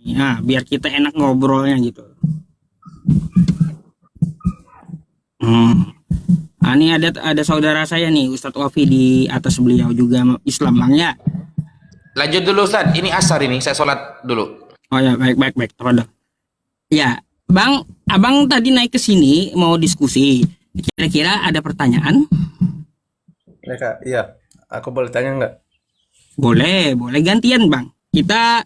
Nah, biar kita enak ngobrolnya gitu. Hmm. Ah, ini ada saudara saya nih, Ustadz Wafi di atas beliau juga Islam Bang ya. Lanjut dulu Ustaz, ini asar ini, saya sholat dulu. Oh ya, baik baik baik. Tafadhol. Ya, Bang, Abang tadi naik ke sini mau diskusi. Kira-kira ada pertanyaan? Mereka, iya. Aku boleh tanya nggak? Boleh, boleh gantian Bang. Kita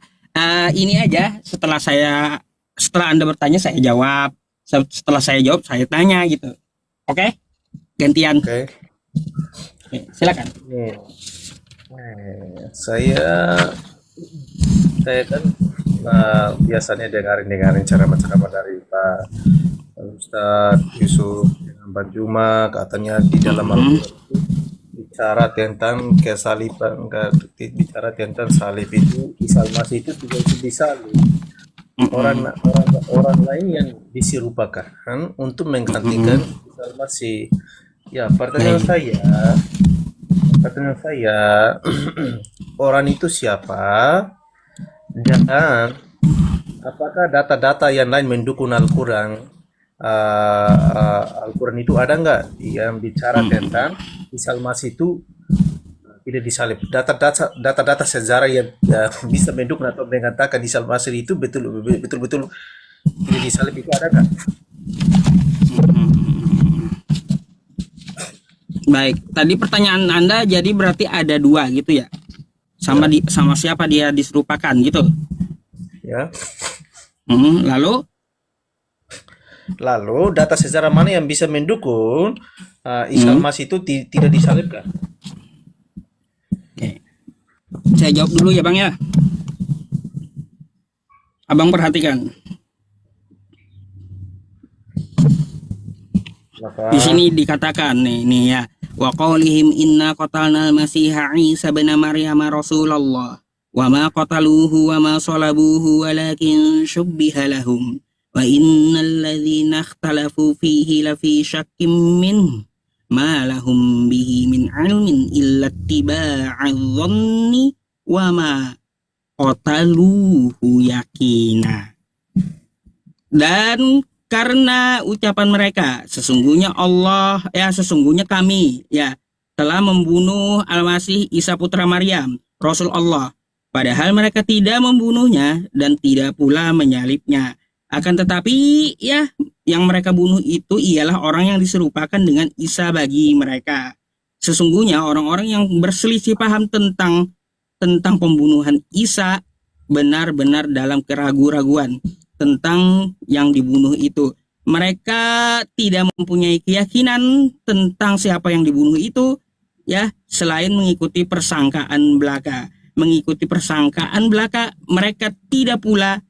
ini aja setelah Anda bertanya saya jawab. Setelah saya jawab saya tanya gitu. Oke? Gantian. Oke. Oke, silakan. Nih, saya kan biasanya dengarin ceramah-ceramah dari Pak Ustadz Yusuf dengan Bang Juma, katanya di dalam Al-Quran itu bicara tentang kesaliban, bicara tentang salib itu, Isa Al-Masih itu tidak disalib. Orang lain yang diserupakan untuk menggantikan Isa Al-Masih. Ya, pertanyaan saya, orang itu siapa? Dan apakah data-data yang lain mendukung Al-Quran? Al-Quran itu ada nggak yang bicara tentang Isa Al-Masih itu tidak disalib? Data-data sejarah yang bisa mendukung atau mengatakan Isa Al-Masih itu betul-betul tidak disalib itu ada nggak? Baik, tadi pertanyaan Anda jadi berarti ada dua gitu ya? Sama siapa dia diserupakan gitu? Ya. Lalu data sejarah mana yang bisa mendukung Isa Al-Masih itu tidak disalibkan? Oke. Saya jawab dulu ya Bang ya. Abang perhatikan. Di sini dikatakan nih ya. Wa qaulihim inna qatalna al-masiha Isa bin Maryam Rasulullah wa ma qataluhu wa ma salabuhu walakin syubbiha lahum wa innal ladzina ikhtalafu fihi lafi syakkim min ma lahum bihi min ilmin illa ittiba'adh dhanni wa ma qataluhu yakina. Dan karena ucapan mereka, sesungguhnya kami telah membunuh Al-Masih Isa putra Maryam, Rasul Allah. Padahal mereka tidak membunuhnya dan tidak pula menyalibnya. Akan tetapi yang mereka bunuh itu ialah orang yang diserupakan dengan Isa bagi mereka. Sesungguhnya orang-orang yang berselisih paham tentang pembunuhan Isa benar-benar dalam keraguan-raguan tentang yang dibunuh itu. Mereka tidak mempunyai keyakinan tentang siapa yang dibunuh itu selain mengikuti persangkaan belaka. Mereka tidak pula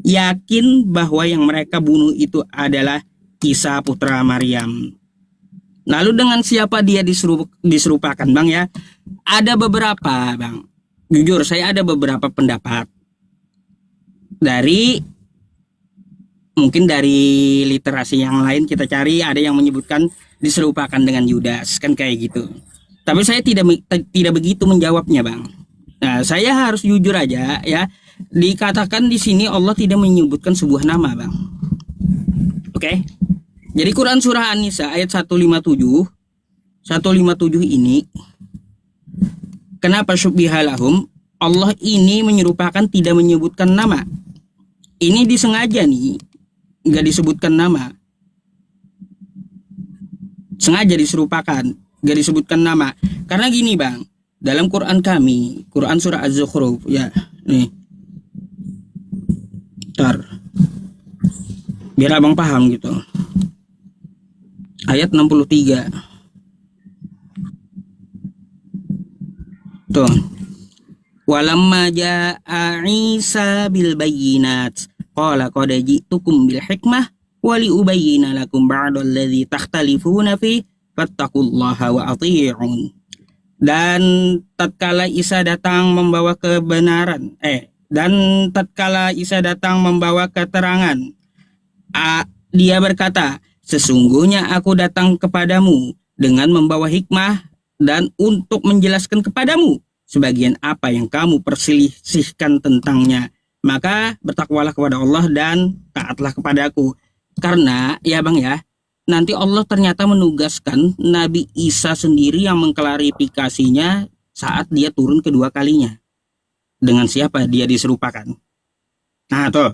yakin bahwa yang mereka bunuh itu adalah Isa putra Maryam. Lalu dengan siapa dia diserupakan Bang ya? Ada beberapa Bang. Jujur saya ada beberapa pendapat. Mungkin dari literasi yang lain kita cari, ada yang menyebutkan diserupakan dengan Yudas, kan kayak gitu. Tapi saya tidak begitu menjawabnya Bang. Nah, saya harus jujur aja ya. Dikatakan di sini Allah tidak menyebutkan sebuah nama Bang. Oke. Jadi Quran surah An-Nisa ayat 157 ini, kenapa syubbihalahum? Allah ini menyerupakan, tidak menyebutkan nama. Ini disengaja nih, nggak disebutkan nama. Sengaja diserupakan, nggak disebutkan nama. Karena gini Bang, dalam Quran kami, Quran surah Az-Zukhruf nih. Biar Abang paham gitu. Ayat 63. Tuh. Walamma ja'a Isa bil bayyinat qala qad ji'tukum bil hikmah wa li ubayyina lakum ba'dal ladzi takhtalifuna fi fattaqullaha wa athi'un. Dan tatkala Isa datang membawa kebenaran tatkala Isa datang membawa keterangan, dia berkata, sesungguhnya aku datang kepadamu dengan membawa hikmah dan untuk menjelaskan kepadamu sebagian apa yang kamu perselisihkan tentangnya. maka bertakwalah kepada Allah dan taatlah kepadaku. Karena ya Bang ya, nanti Allah ternyata menugaskan Nabi Isa sendiri yang mengklarifikasinya saat dia turun kedua kalinya. Dengan siapa dia diserupakan? Nah tuh,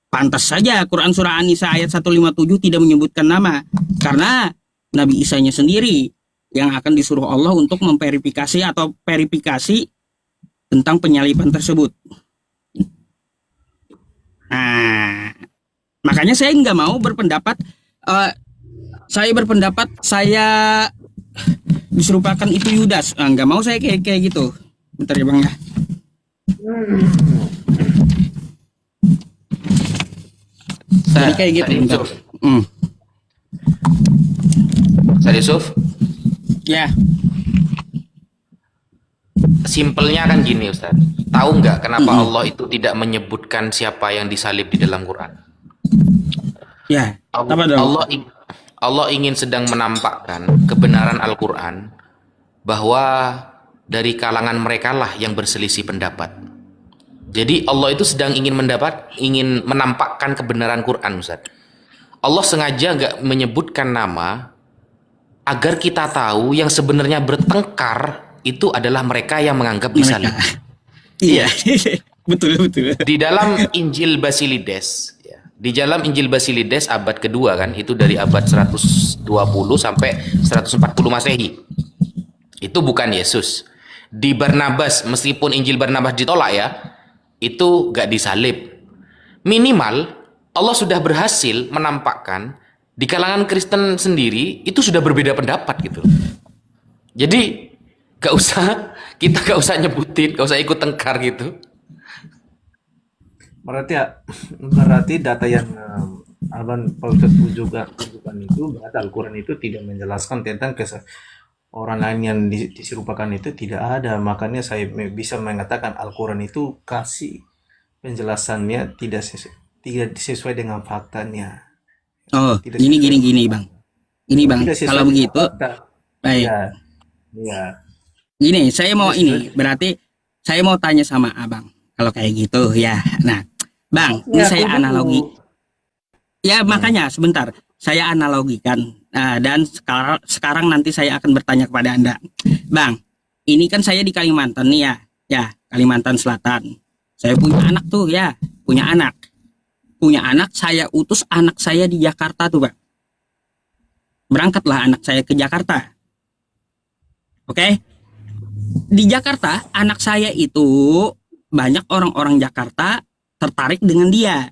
pantas saja Quran Surah An-Nisa ayat 157 tidak menyebutkan nama. Karena Nabi Isanya sendiri yang akan disuruh Allah untuk memverifikasi atau verifikasi tentang penyaliban tersebut. Nah, makanya saya nggak mau berpendapat, saya diserupakan itu Yudas. Nggak mau saya kayak gitu. Bentar ya Bang ya. Jadi kayak gitu. Bentar. Ustaz Yusuf, Ya. simpelnya kan gini Ustaz. Tahu nggak kenapa Allah itu tidak menyebutkan siapa yang disalib di dalam Quran? Ya. Apa dong? Allah ingin sedang menampakkan kebenaran Al-Quran bahwa dari kalangan mereka lah yang berselisih pendapat. Jadi Allah itu sedang ingin menampakkan kebenaran Quran, Ustaz. Allah sengaja nggak menyebutkan nama agar kita tahu yang sebenarnya bertengkar itu adalah mereka yang menganggap disalib. Iya. betul. Di dalam Injil Basilides, ya, di dalam Injil Basilides abad kedua kan, itu dari abad 120 sampai 140 Masehi. Itu bukan Yesus. Di Barnabas, meskipun Injil Barnabas ditolak ya, itu gak disalib. Minimal Allah sudah berhasil menampakkan di kalangan Kristen sendiri itu sudah berbeda pendapat gitu. Jadi kita gak usah nyebutin, gak usah ikut tengkar gitu. Berarti data yang Abang Pak Ustadz tunjukkan itu, berarti Al-Quran itu tidak menjelaskan tentang orang lain yang diserupakan itu tidak ada. Makanya saya bisa mengatakan Al-Quran itu kasih penjelasannya tidak sesuai dengan faktanya. Oh, Tidak gini sesuai. Bang. Ini Bang, Tidak sesuai kalau dengan begitu, fakta. baik. Ya. Gini, saya mau Tidak sesuai. berarti saya mau tanya sama Abang. Kalau kayak gitu ya. Nah, Bang, ini saya analogi. Ya, makanya sebentar. Saya analogikan. Nah, dan sekarang nanti saya akan bertanya kepada Anda. Bang, ini kan saya di Kalimantan nih ya. Ya, Kalimantan Selatan. Saya punya anak tuh ya. Punya anak, saya utus anak saya di Jakarta tuh, Pak. Berangkatlah anak saya ke Jakarta. Oke? Di Jakarta, anak saya itu banyak orang-orang Jakarta tertarik dengan dia.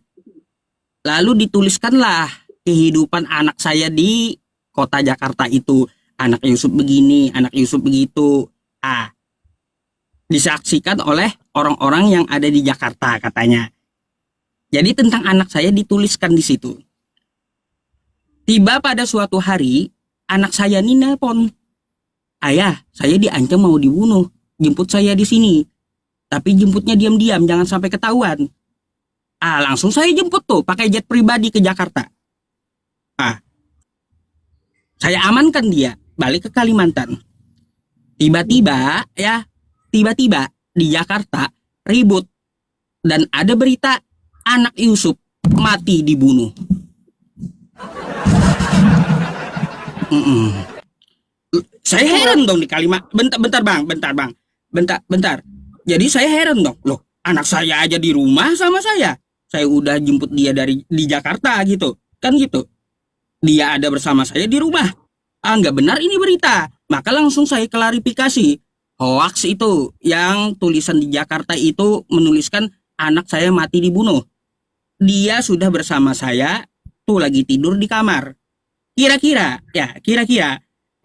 Lalu dituliskanlah kehidupan anak saya di kota Jakarta itu. Anak Yusuf begini, anak Yusuf begitu. Disaksikan oleh orang-orang yang ada di Jakarta katanya. Jadi tentang anak saya dituliskan di situ. Tiba pada suatu hari, anak saya ini nelpon. Ayah, saya diancam mau dibunuh. Jemput saya di sini. Tapi jemputnya diam-diam, jangan sampai ketahuan. Langsung saya jemput tuh, pakai jet pribadi ke Jakarta. Saya amankan dia, balik ke Kalimantan. Tiba-tiba di Jakarta ribut. Dan ada berita anak Yusuf mati dibunuh. Saya heran dong di Kalimantan. Bentar bang. Jadi saya heran dong. Loh, anak saya aja di rumah sama saya. Saya udah jemput dia di Jakarta gitu. Kan gitu. Dia ada bersama saya di rumah. Nggak benar ini berita. Maka langsung saya klarifikasi. Hoax itu yang tulisan di Jakarta itu menuliskan anak saya mati dibunuh. Dia sudah bersama saya tuh lagi tidur di kamar. Kira-kira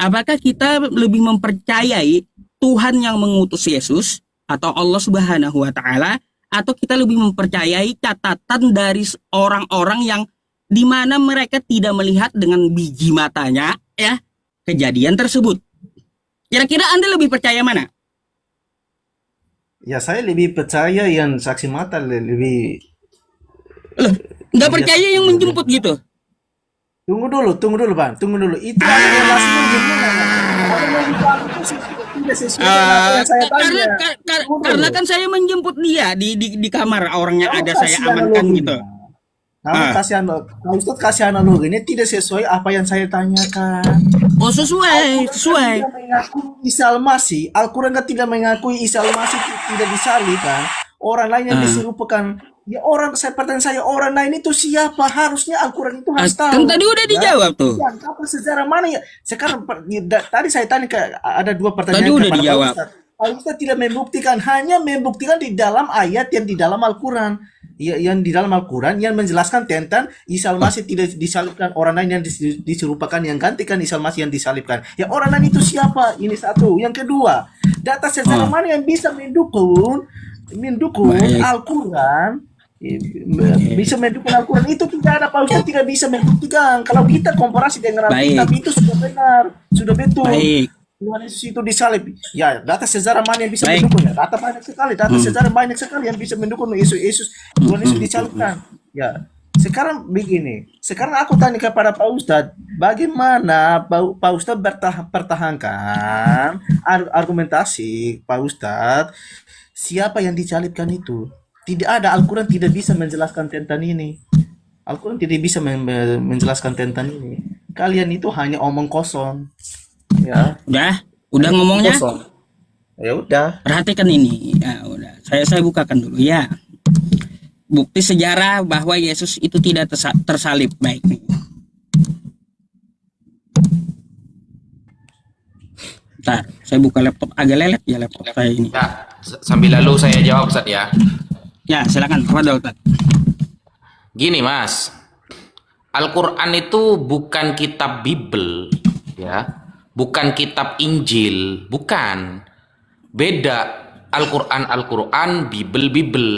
apakah kita lebih mempercayai Tuhan yang mengutus Yesus atau Allah Subhanahu wa taala, atau kita lebih mempercayai catatan dari orang-orang yang di mana mereka tidak melihat dengan biji matanya ya kejadian tersebut? Kira-kira Anda lebih percaya mana? Ya, saya lebih percaya yang saksi mata lebih. Loh, nggak percaya yang menjemput gitu? Tunggu dulu Bang, tunggu dulu. Itu relasinya gimana? Apa yang dibilang itu tidak sesuai dengan apa yang saya Karena tanya. Tunggu karena dulu. kan saya menjemput dia di kamar orangnya Kamu ada saya kasih amankan gitu. analoginya. Kamu Ah, kasih Pak Ustadz kasih analoginya tidak sesuai apa yang saya tanyakan. oh sesuai, Al-Quran kan sesuai. tidak mengakui Isa Al-Masih. Al-Quran kan tidak mengakui Isa Al-Masih tidak disalib kan. Orang lain yang Ah, diserupakan. Ya orang, saya pertanyaan saya, orang lain itu siapa? Harusnya Al-Quran itu harus kan tahu. tadi udah Ya, dijawab tuh. yang apa sejarah mana ya? Sekarang tadi saya tanya ada dua Tadi pertanyaan udah kepada Pak dijawab. Ustadz. Pak Ustadz tidak membuktikan, hanya membuktikan di dalam ayat yang di dalam Al-Quran. Ya, yang di dalam Al-Quran yang menjelaskan tentang Isa Al-Masih tidak disalibkan, orang lain yang diserupakan yang gantikan Isa Al-Masih yang disalibkan. Ya orang lain itu siapa? Ini satu. Yang kedua, data sejarah Oh, mana yang bisa mendukung baik. Al-Quran, bisa mendukung Al-Quran itu tidak ada. Pak Ustadz tidak bisa membuktikan. Kalau kita komparasi dengan Alkitab Baik, itu sudah benar, sudah betul. baik, Tuhan Yesus itu disalib. Ya, data sejarah mana yang bisa baik. mendukungnya? Data banyak sekali, data Hmm, sejarah banyak sekali yang bisa mendukung Yesus Tuhan Yesus disalibkan. Ya, sekarang begini. Sekarang aku tanya kepada Pak Ustadz, bagaimana Pak Ustadz pertahankan argumentasi Pak Ustadz, siapa yang disalibkan itu? Tidak ada, Al-Quran tidak bisa menjelaskan tentang ini. Al-Quran tidak bisa menjelaskan tentang ini. Kalian itu hanya omong kosong. Ya, udah ngomongnya. kosong. Ya udah. Perhatikan ini. Ya, udah. Saya bukakan dulu ya. Bukti sejarah bahwa Yesus itu tidak tersalib. Baik nih. Bentar, saya buka laptop agak lelet ya laptop saya ini. Ya, sambil lalu saya jawab Ustaz ya. Ya, silakan. Tafadhol, Ustaz. Gini Mas, Al-Quran itu bukan kitab Bible, ya, bukan kitab Injil, bukan. Beda Al-Quran, Bible.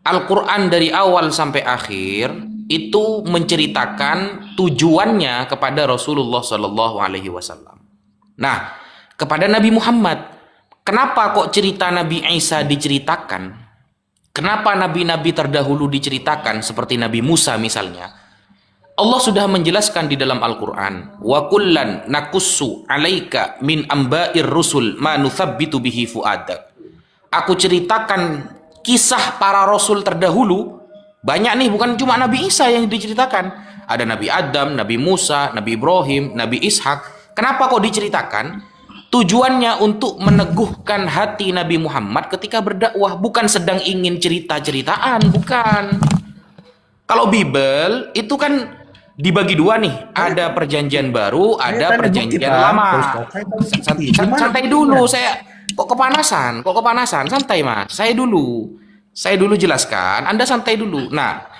Al-Quran dari awal sampai akhir itu menceritakan tujuannya kepada Rasulullah Shallallahu Alaihi Wasallam. Nah, kepada Nabi Muhammad, kenapa kok cerita Nabi Isa diceritakan? Kenapa nabi-nabi terdahulu diceritakan seperti Nabi Musa misalnya? Allah sudah menjelaskan di dalam Al-Quran, wa kullan nakussu alaika min amba'ir rusul ma nuthabbitu bihi fuadak. Aku ceritakan kisah para rasul terdahulu. Banyak nih, bukan cuma Nabi Isa yang diceritakan. Ada Nabi Adam, Nabi Musa, Nabi Ibrahim, Nabi Ishak. Kenapa kok diceritakan? Tujuannya untuk meneguhkan hati Nabi Muhammad ketika berdakwah, bukan sedang ingin cerita-ceritaan, bukan. Kalau Bible itu kan dibagi dua nih, ada perjanjian baru, ada perjanjian lama. Santai dulu, saya kok kepanasan, santai Mas. Saya dulu jelaskan, Anda santai dulu. Nah,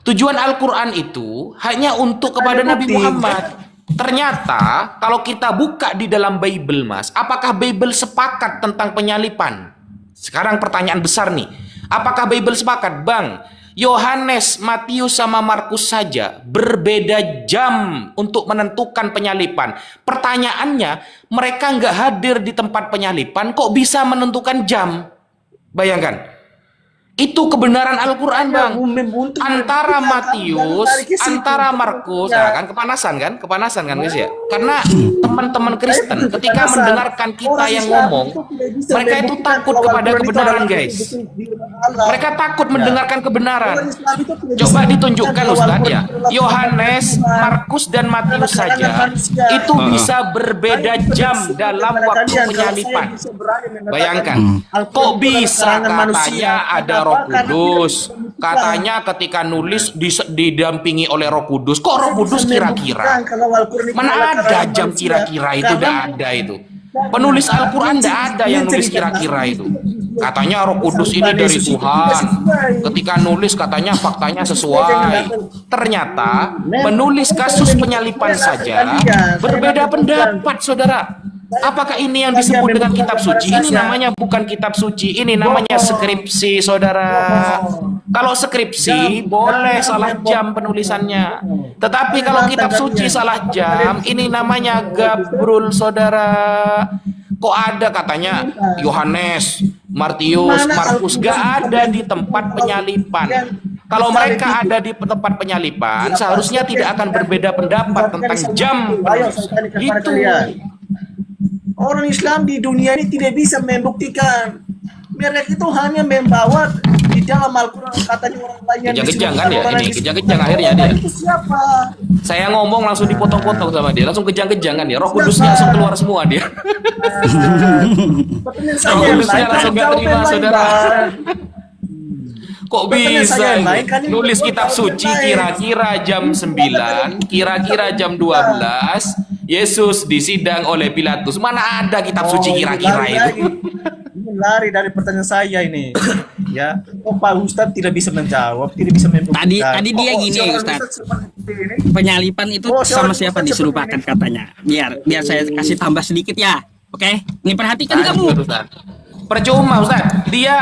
tujuan Al-Quran itu hanya untuk kepada Nabi Muhammad. Ternyata kalau kita buka di dalam Bible Mas, apakah Bible sepakat tentang penyalipan? Sekarang pertanyaan besar nih, apakah Bible sepakat? Bang, Yohanes, Matius sama Markus saja berbeda jam untuk menentukan penyalipan. Pertanyaannya, mereka nggak hadir di tempat penyalipan, kok bisa menentukan jam? Bayangkan. Itu kebenaran Al-Quran Bang. Antara Matius, antara Markus, nah kan kepanasan kan guys ya. Karena teman-teman Kristen ketika mendengarkan kita yang ngomong, mereka itu takut kepada kebenaran guys. Mereka takut mendengarkan kebenaran. Coba ditunjukkan Ustadz ya, Yohanes, Markus dan Matius saja itu bisa berbeda jam dalam waktu penyalipan. Bayangkan, kok bisa katanya ada Roh Kudus, katanya ketika nulis didampingi oleh Roh Kudus. Kok Roh Kudus kira-kira? Mana ada jam kira-kira itu? Tidak ada itu. Penulis Al-Quran tidak ada yang nulis kira-kira itu. Katanya Roh Kudus ini dari Tuhan. Ketika nulis katanya faktanya sesuai. Ternyata menulis kasus penyalipan saja berbeda pendapat, saudara. Apakah ini yang disebut dengan kitab suci? Ini namanya bukan kitab suci, ini namanya skripsi, saudara. Kalau skripsi boleh salah jam penulisannya, tetapi kalau kitab suci salah jam, ini namanya gabrul, saudara. Kok ada katanya Yohanes, Matius, Markus, gak ada di tempat penyalipan. Kalau Disalib mereka itu. ada di tempat penyalipan, Siapa? seharusnya Siapa tidak yang akan berbeda pendapat tentang digantikan jam. itu? Ayo saya tanya kepada Gitu. kalian. Orang Islam di dunia ini tidak bisa membuktikan. Mereka itu hanya membawa di dalam Al-Quran katanya orang lain yang Kejang-kejang disebutkan kan ya, orang ini yang disebutkan kejang-kejang akhirnya orang dia. itu siapa? Saya ngomong langsung dipotong-potong sama dia, langsung kejang-kejang kan ya. Roh Kudusnya langsung keluar semua dia. Pertanyaan Roh saya yang Kudusnya lain, langsung kan gak jawab terima, yang lain, saudara. Bang. Kok Pertanyaan bisa saya yang ini? lain, kan ini Nulis bukan kitab jawab suci yang lain. kira-kira jam 9, kira-kira jam 12, Yesus disidang oleh Pilatus. Mana ada kitab suci ini kira-kira lari itu? dari- Ini lari dari pertanyaan saya ini. Ya, kok Pak Ustadz tidak bisa menjawab, tidak bisa membuktikan. Tadi dia Kok gini, seorang Ustadz. Ustadz seperti ini? Penyalipan itu Oh, sama seorang siapa ustadz diserupakan seperti ini. katanya. Biar saya kasih tambah sedikit ya. Oke, ini perhatikan kamu. Lanjut, Ustaz. Percuma Ustaz, dia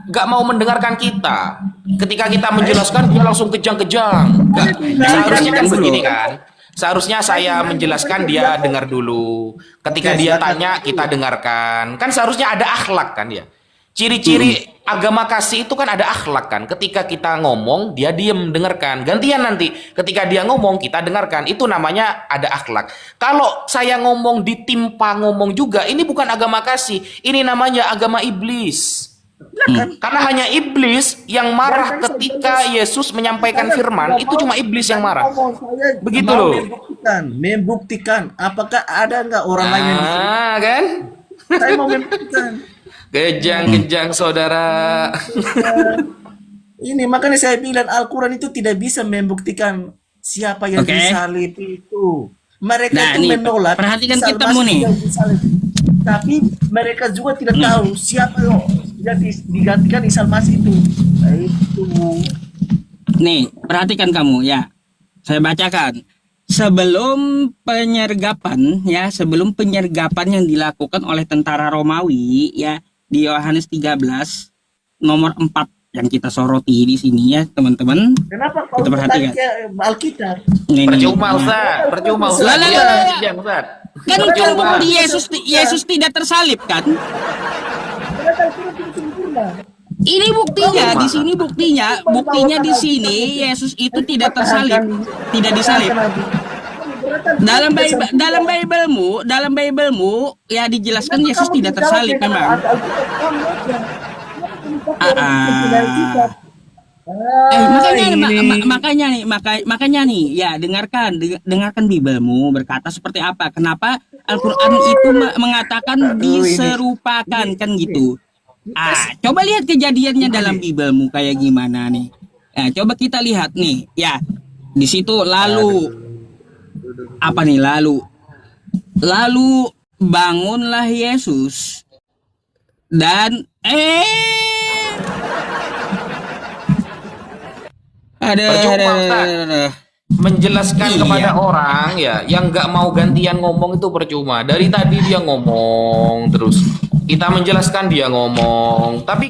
gak mau mendengarkan kita. Ketika kita menjelaskan dia langsung kejang-kejang. Seharusnya kan begini kan. Seharusnya saya menjelaskan dia dengar dulu. Ketika dia tanya kita dengarkan. Kan seharusnya ada akhlak kan ya. Ciri-ciri agama kasih itu kan ada akhlak kan. Ketika kita ngomong dia diem dengarkan. Gantian nanti ketika dia ngomong kita dengarkan. Itu namanya ada akhlak. Kalau saya ngomong ditimpa ngomong juga, ini bukan agama kasih. Ini namanya agama iblis. Karena hanya iblis yang marah ketika Yesus menyampaikan firman. Itu cuma iblis yang marah. Saya Begitu mau loh. membuktikan apakah ada nggak orang lain yang Ah, kan? saya mau membuktikan. Kejang-kejang saudara. Ini makanya saya bilang Al-Quran itu tidak bisa membuktikan siapa yang Oke. disalib itu. Mereka Nah, itu nih, menolak. perhatikan Isa kitabmu Al-Masih nih. yang disalib. Tapi mereka juga tidak tahu siapa yang digantikan Isa Al-Masih itu. Nah, itu. Nih, perhatikan kamu ya. Saya bacakan. Sebelum penyergapan yang dilakukan oleh tentara Romawi ya di Yohanes 13 nomor 4 yang kita soroti di sini ya, teman-teman. Kenapa kau Kita perhatikan. tarik ke Alkitab? Nih, Percuma nih. Ustaz, percuma Ustaz. Lah, lah, Dia lah, lah. kejang, Ustaz. Kan Percuma. bukti Yesus tidak tersalib kan? Mereka itu tidak sempurna. Ini buktinya di sini buktinya di sini Yesus itu tidak tersalib, tidak disalib. Dalam Biblemu ya dijelaskan Yesus tidak tersalib memang. Makanya nih ya dengarkan Biblemu berkata seperti apa. Kenapa Al-Qur'an itu mengatakan diserupakan kan gitu. Coba lihat kejadiannya dalam Biblemu kayak gimana nih. Coba kita lihat nih ya. Di situ lalu bangunlah Yesus dan Percuma, Ustaz. Menjelaskan Iya. kepada orang ya yang nggak mau gantian ngomong itu percuma. Dari tadi dia ngomong terus. Kita menjelaskan dia ngomong, tapi